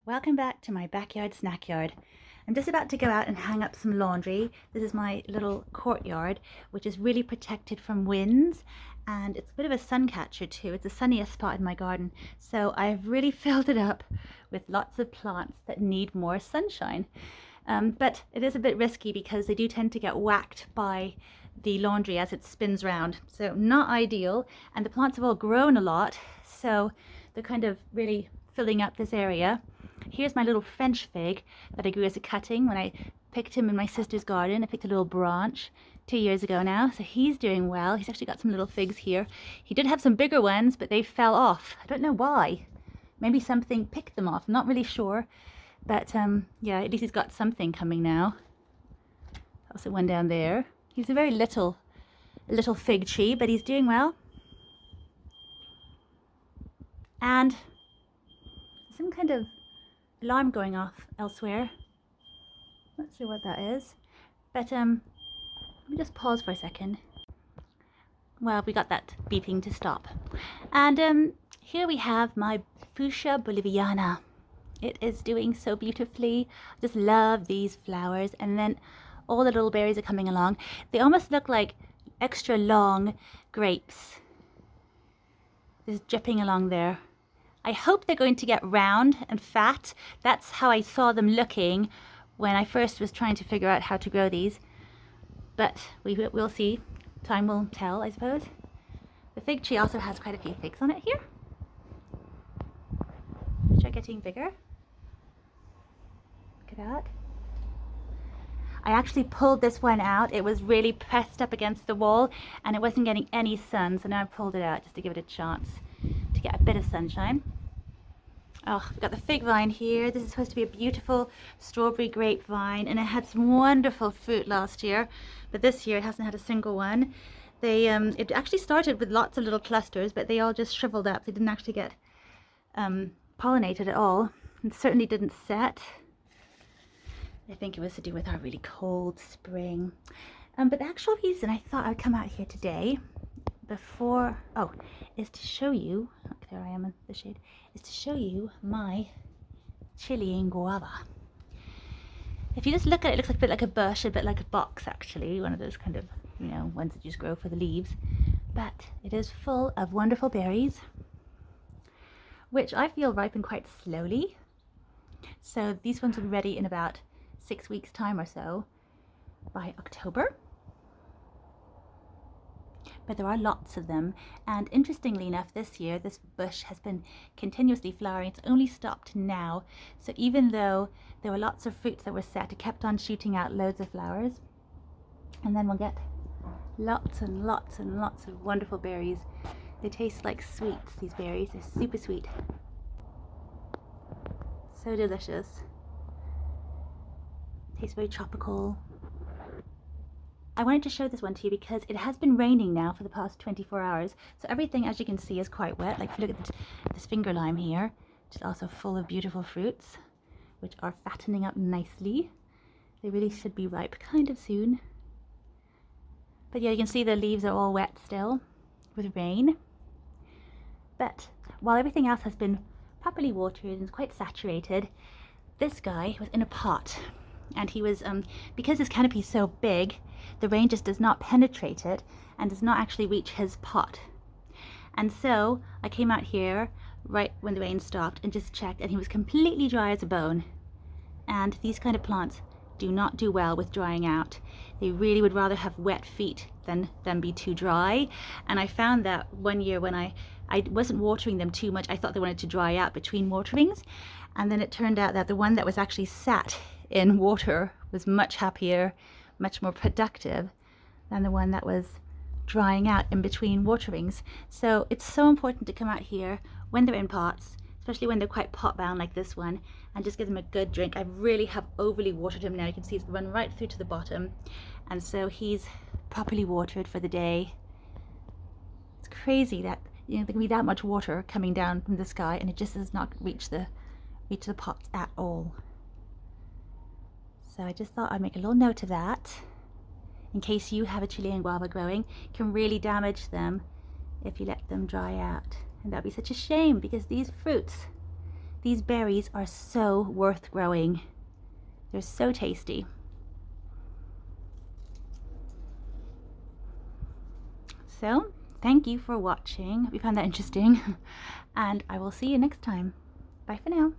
Welcome back to my backyard snack yard. I'm just about to go out and hang up some laundry. This is my little courtyard, which is really protected from winds, and it's a bit of a sun catcher too. It's the sunniest spot in my garden, so I've really filled it up with lots of plants that need more sunshine. But it is a bit risky because they do tend to get whacked by the laundry as it spins round, so not ideal. And the plants have all grown a lot, so they're kind of really filling up this area. Here's my little French fig that I grew as a cutting when I picked him in my sister's garden. I picked a little branch 2 years ago now, so he's doing well. He's actually got some little figs here. He did have some bigger ones, but they fell off. I don't know why. Maybe something picked them off, not really sure. But yeah, at least he's got something coming now. Also one down there. He's a very little fig tree, but he's doing well. And some kind of alarm going off elsewhere. Not sure what that is, but let me just pause for a second. Well, we got that beeping to stop. And here we have my Fuchsia boliviana. It is doing so beautifully. I just love these flowers, and then all the little berries are coming along. They almost look like extra long grapes, just dripping along there. I hope they're going to get round and fat. That's how I saw them looking when I first was trying to figure out how to grow these. But we'll see. Time will tell, I suppose. The fig tree also has quite a few figs on it here, which are getting bigger. Look at that. I actually pulled this one out. It was really pressed up against the wall and it wasn't getting any sun, so now I pulled it out just to give it a chance to get a bit of sunshine. Oh, we've got the fig vine here. This is supposed to be a beautiful strawberry grapevine, and it had some wonderful fruit last year, but this year it hasn't had a single one. It actually started with lots of little clusters, but they all just shriveled up. They didn't actually get pollinated at all, and certainly didn't set. I think it was to do with our really cold spring. But the actual reason I thought I'd come out here today is to show you, look, there I am in the shade, is to show you my Chilean guava. If you just look at it, it looks like a bit like a bush, a bit like a box actually, one of those kind of, ones that just grow for the leaves. But it is full of wonderful berries, which I feel ripen quite slowly. So these ones will be ready in about 6 weeks time or so, by October. But there are lots of them, and interestingly enough, this year this bush has been continuously flowering. It's only stopped now, so even though there were lots of fruits that were set, it kept on shooting out loads of flowers, and then we'll get lots and lots and lots of wonderful berries. They taste like sweets, these berries. They're super sweet, so delicious. Tastes very tropical. I wanted to show this one to you because it has been raining now for the past 24 hours. So everything, as you can see, is quite wet. Like, look at this finger lime here, which is also full of beautiful fruits, which are fattening up nicely. They really should be ripe kind of soon. But yeah, you can see the leaves are all wet still with rain. But while everything else has been properly watered and is quite saturated, this guy was in a pot. And he was, because his canopy is so big, the rain just does not penetrate it and does not actually reach his pot. And so I came out here right when the rain stopped and just checked, and he was completely dry as a bone. And these kind of plants do not do well with drying out. They really would rather have wet feet than be too dry. And I found that one year when I wasn't watering them too much, I thought they wanted to dry out between waterings. And then it turned out that the one that was actually sat in water was much happier, much more productive than the one that was drying out in between waterings. So it's so important to come out here when they're in pots, especially when they're quite pot bound like this one, and just give them a good drink. I really have overly watered him now. You can see he's run right through to the bottom, and so he's properly watered for the day. It's crazy that there can be that much water coming down from the sky and it just does not reach the pots at all. So I just thought I'd make a little note of that in case you have a Chilean guava growing. It can really damage them if you let them dry out, and that'd be such a shame because these fruits These berries are so worth growing. They're so tasty. So, thank you for watching. Hope you found that interesting. And I will see you next time. Bye for now.